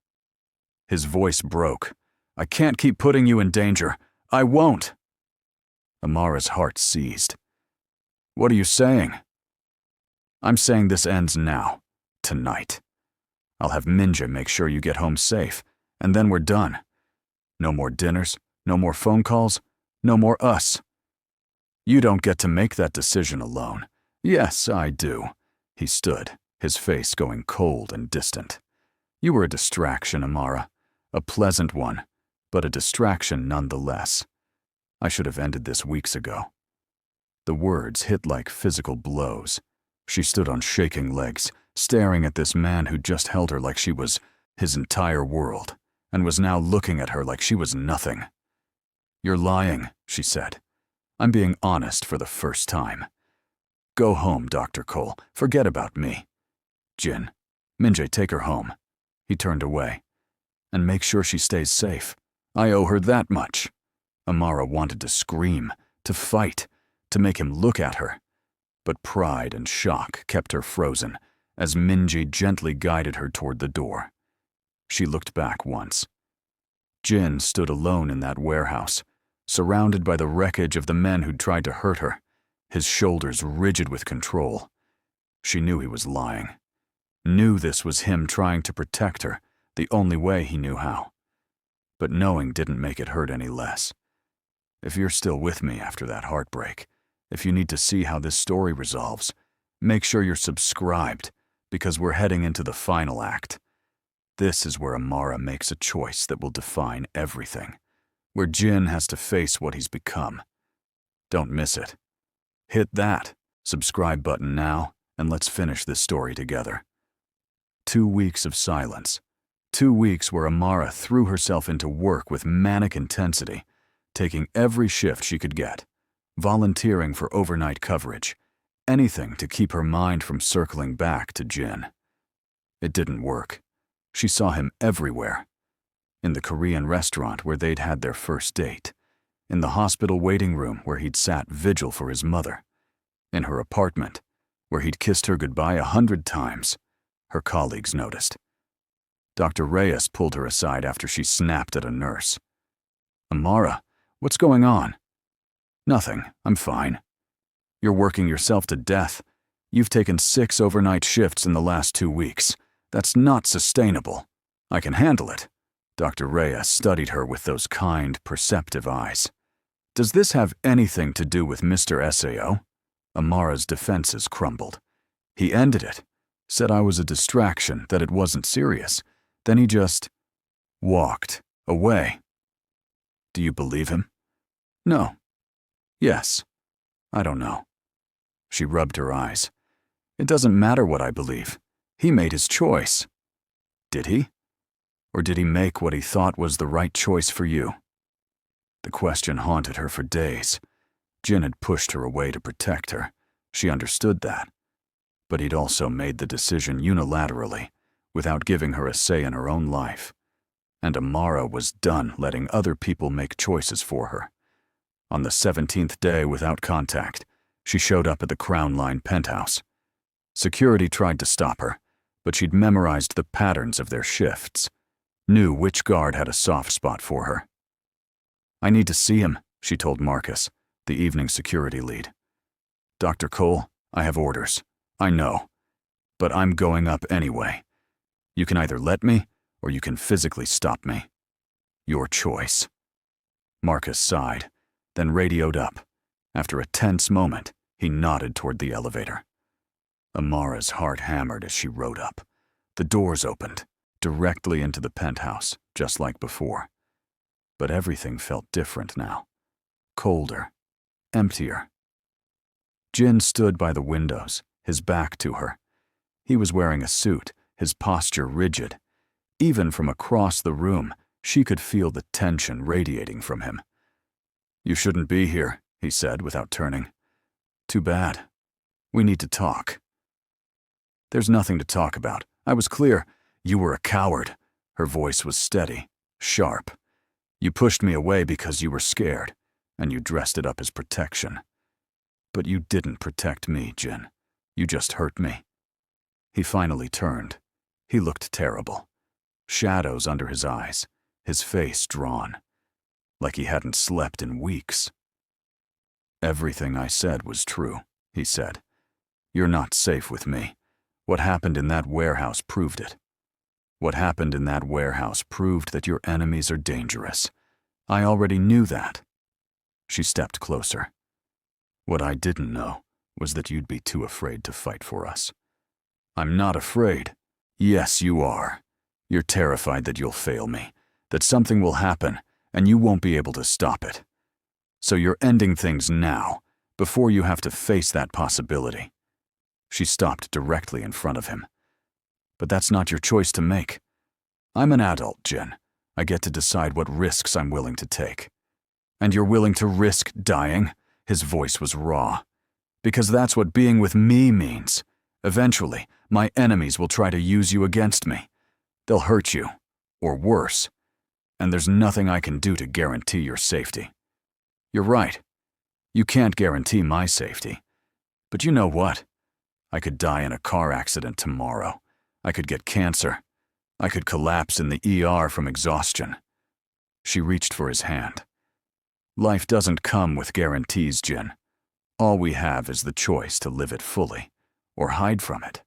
His voice broke. I can't keep putting you in danger. I won't. Amara's heart seized. What are you saying? I'm saying this ends now, tonight. I'll have Minjae make sure you get home safe, and then we're done. No more dinners, no more phone calls, no more us. You don't get to make that decision alone. Yes, I do. He stood, his face going cold and distant. You were a distraction, Amara. A pleasant one, but a distraction nonetheless. I should have ended this weeks ago. The words hit like physical blows. She stood on shaking legs, staring at this man who'd just held her like she was his entire world, and was now looking at her like she was nothing. You're lying, she said. I'm being honest for the first time. Go home, Dr. Cole. Forget about me. Jin, Minjae, take her home. He turned away. And make sure she stays safe. I owe her that much. Amara wanted to scream, to fight, to make him look at her. But pride and shock kept her frozen as Minjae gently guided her toward the door. She looked back once. Jin stood alone in that warehouse, surrounded by the wreckage of the men who'd tried to hurt her, his shoulders rigid with control. She knew he was lying. Knew this was him trying to protect her, the only way he knew how. But knowing didn't make it hurt any less. If you're still with me after that heartbreak, if you need to see how this story resolves, make sure you're subscribed, because we're heading into the final act. This is where Amara makes a choice that will define everything, where Jin has to face what he's become. Don't miss it. Hit that subscribe button now, and let's finish this story together. 2 weeks of silence. 2 weeks where Amara threw herself into work with manic intensity, taking every shift she could get, volunteering for overnight coverage, anything to keep her mind from circling back to Jin. It didn't work. She saw him everywhere. In the Korean restaurant where they'd had their first date, in the hospital waiting room where he'd sat vigil for his mother, in her apartment where he'd kissed her goodbye 100 times. Her colleagues noticed. Dr. Reyes pulled her aside after she snapped at a nurse. Amara, what's going on? Nothing, I'm fine. You're working yourself to death. You've taken 6 overnight shifts in the last 2 weeks. That's not sustainable. I can handle it. Dr. Reyes studied her with those kind, perceptive eyes. Does this have anything to do with Mr. Sao? Amara's defenses crumbled. He ended it, said I was a distraction, that it wasn't serious. Then he just walked away. Do you believe him? No. Yes. I don't know. She rubbed her eyes. It doesn't matter what I believe. He made his choice. Did he? Or did he make what he thought was the right choice for you? The question haunted her for days. Jin had pushed her away to protect her. She understood that. But he'd also made the decision unilaterally, without giving her a say in her own life. And Amara was done letting other people make choices for her. On the 17th day without contact, she showed up at the Crown Line penthouse. Security tried to stop her, but she'd memorized the patterns of their shifts, knew which guard had a soft spot for her. I need to see him, she told Marcus, the evening security lead. Dr. Cole, I have orders. I know. But I'm going up anyway. You can either let me, or you can physically stop me. Your choice. Marcus sighed, then radioed up. After a tense moment, he nodded toward the elevator. Amara's heart hammered as she rode up. The doors opened, directly into the penthouse, just like before. But everything felt different now. Colder, emptier. Jin stood by the windows, his back to her. He was wearing a suit, his posture rigid. Even from across the room, she could feel the tension radiating from him. "You shouldn't be here," he said without turning. "Too bad. We need to talk." "There's nothing to talk about. I was clear. You were a coward." Her voice was steady, sharp. "You pushed me away because you were scared, and you dressed it up as protection. But you didn't protect me, Jin. You just hurt me." He finally turned. He looked terrible. Shadows under his eyes, his face drawn, like he hadn't slept in weeks. "Everything I said was true," he said. "You're not safe with me. What happened in that warehouse proved it. What happened in that warehouse proved that your enemies are dangerous. I already knew that." She stepped closer. "What I didn't know was that you'd be too afraid to fight for us." "I'm not afraid." "Yes, you are. You're terrified that you'll fail me, that something will happen, and you won't be able to stop it. So you're ending things now, before you have to face that possibility." She stopped directly in front of him. "But that's not your choice to make. I'm an adult, Jin. I get to decide what risks I'm willing to take." "And you're willing to risk dying?" His voice was raw. "Because that's what being with me means. Eventually, my enemies will try to use you against me. They'll hurt you, or worse. And there's nothing I can do to guarantee your safety." "You're right. You can't guarantee my safety. But you know what? I could die in a car accident tomorrow. I could get cancer. I could collapse in the ER from exhaustion." She reached for his hand. "Life doesn't come with guarantees, Jin. All we have is the choice to live it fully, or hide from it."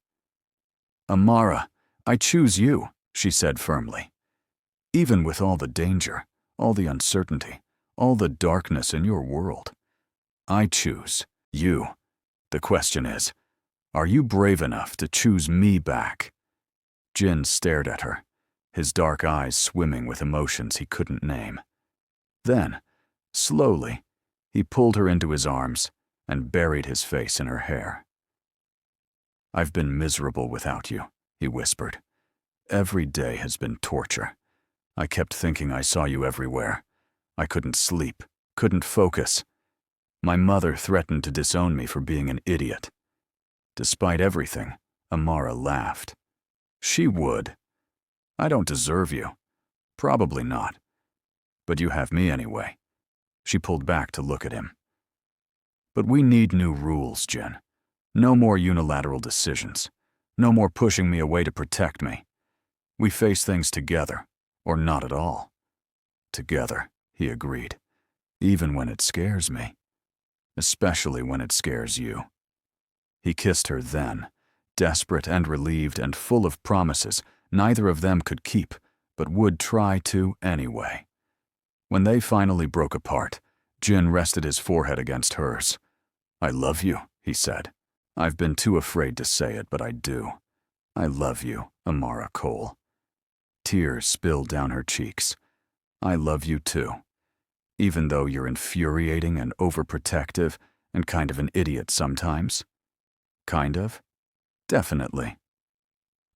"Amara, I choose you," she said firmly. "Even with all the danger, all the uncertainty, all the darkness in your world, I choose you. The question is, are you brave enough to choose me back?" Jin stared at her, his dark eyes swimming with emotions he couldn't name. Then, slowly, he pulled her into his arms and buried his face in her hair. "I've been miserable without you," he whispered. "Every day has been torture. I kept thinking I saw you everywhere. I couldn't sleep, couldn't focus. My mother threatened to disown me for being an idiot." Despite everything, Amara laughed. "She would. I don't deserve you. Probably not. But you have me anyway." She pulled back to look at him. "But we need new rules, Jin. No more unilateral decisions. No more pushing me away to protect me. We face things together, or not at all." "Together," he agreed. "Even when it scares me. Especially when it scares you." He kissed her then, desperate and relieved and full of promises neither of them could keep, but would try to anyway. When they finally broke apart, Jin rested his forehead against hers. "I love you," he said. "I've been too afraid to say it, but I do. I love you, Amara Cole." Tears spilled down her cheeks. "I love you too. Even though you're infuriating and overprotective and kind of an idiot sometimes." "Kind of?" "Definitely."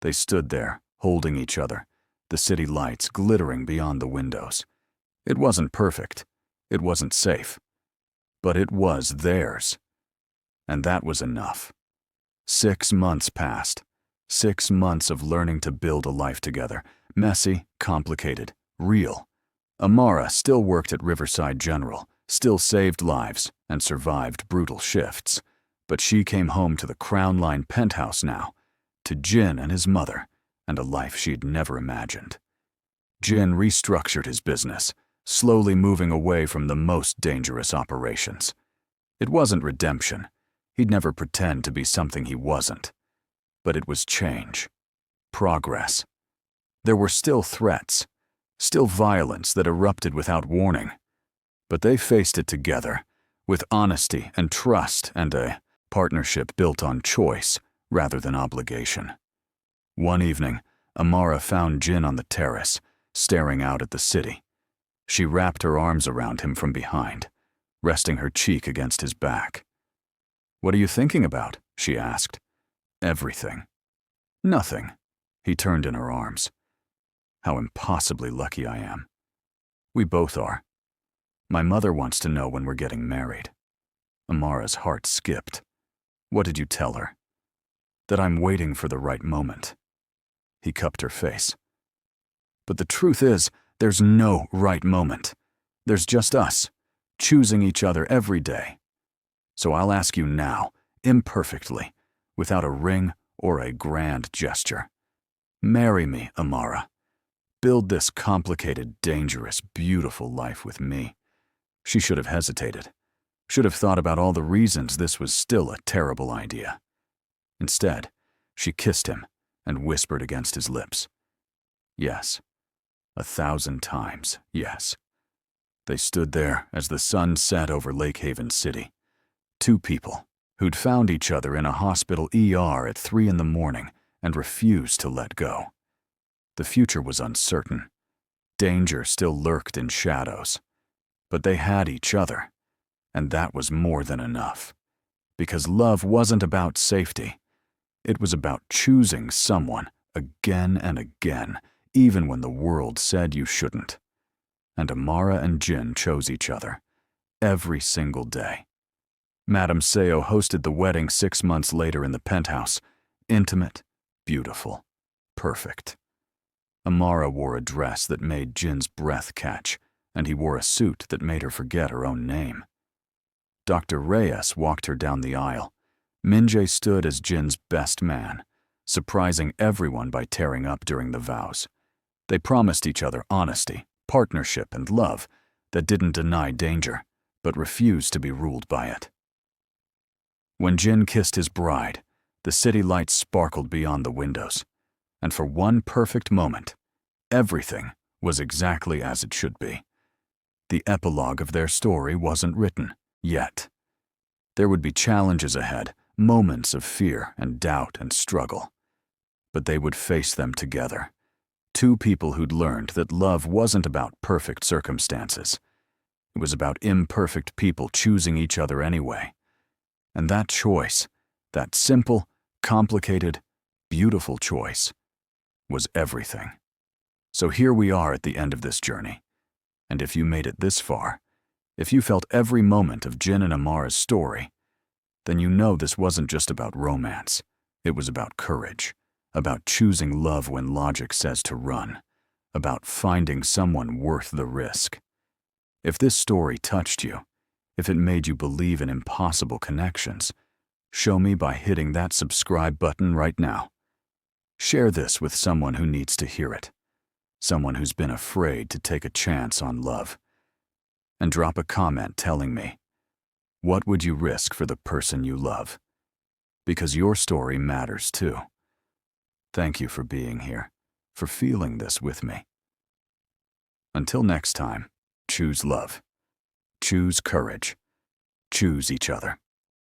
They stood there, holding each other, the city lights glittering beyond the windows. It wasn't perfect. It wasn't safe. But it was theirs. And that was enough. 6 months passed. 6 months of learning to build a life together. Messy, complicated, real. Amara still worked at Riverside General, still saved lives, and survived brutal shifts. But she came home to the Crown Line penthouse now, to Jin and his mother, and a life she'd never imagined. Jin restructured his business, slowly moving away from the most dangerous operations. It wasn't redemption. He'd never pretend to be something he wasn't. But it was change. Progress. There were still threats, still violence that erupted without warning. But they faced it together, with honesty and trust and a partnership built on choice rather than obligation. One evening, Amara found Jin on the terrace, staring out at the city. She wrapped her arms around him from behind, resting her cheek against his back. "What are you thinking about?" she asked. "Everything." "Nothing." He turned in her arms. "How impossibly lucky I am." "We both are. My mother wants to know when we're getting married." Amara's heart skipped. "What did you tell her?" "That I'm waiting for the right moment." He cupped her face. "But the truth is, there's no right moment. There's just us, choosing each other every day. So I'll ask you now, imperfectly, without a ring or a grand gesture. Marry me, Amara. Build this complicated, dangerous, beautiful life with me." She should have hesitated, should have thought about all the reasons this was still a terrible idea. Instead, she kissed him and whispered against his lips. Yes. 1,000 times, yes. They stood there as the sun set over Lake Haven City. Two people who'd found each other in a hospital ER at 3 in the morning and refused to let go. The future was uncertain. Danger still lurked in shadows. But they had each other, and that was more than enough. Because love wasn't about safety. It was about choosing someone again and again, even when the world said you shouldn't. And Amara and Jin chose each other, every single day. Madame Seo hosted the wedding 6 months later in the penthouse. Intimate, beautiful, perfect. Amara wore a dress that made Jin's breath catch, and he wore a suit that made her forget her own name. Dr. Reyes walked her down the aisle. Minjae stood as Jin's best man, surprising everyone by tearing up during the vows. They promised each other honesty, partnership, and love that didn't deny danger, but refused to be ruled by it. When Jin kissed his bride, the city lights sparkled beyond the windows, and for one perfect moment, everything was exactly as it should be. The epilogue of their story wasn't written yet. There would be challenges ahead, moments of fear and doubt and struggle. But they would face them together. Two people who'd learned that love wasn't about perfect circumstances. It was about imperfect people choosing each other anyway. And that choice, that simple, complicated, beautiful choice, was everything. So here we are at the end of this journey. And if you made it this far, if you felt every moment of Jin and Amara's story, then you know this wasn't just about romance. It was about courage, about choosing love when logic says to run, about finding someone worth the risk. If this story touched you, if it made you believe in impossible connections, show me by hitting that subscribe button right now. Share this with someone who needs to hear it, someone who's been afraid to take a chance on love. And drop a comment telling me, what would you risk for the person you love? Because your story matters too. Thank you for being here, for feeling this with me. Until next time, choose love, choose courage, choose each other.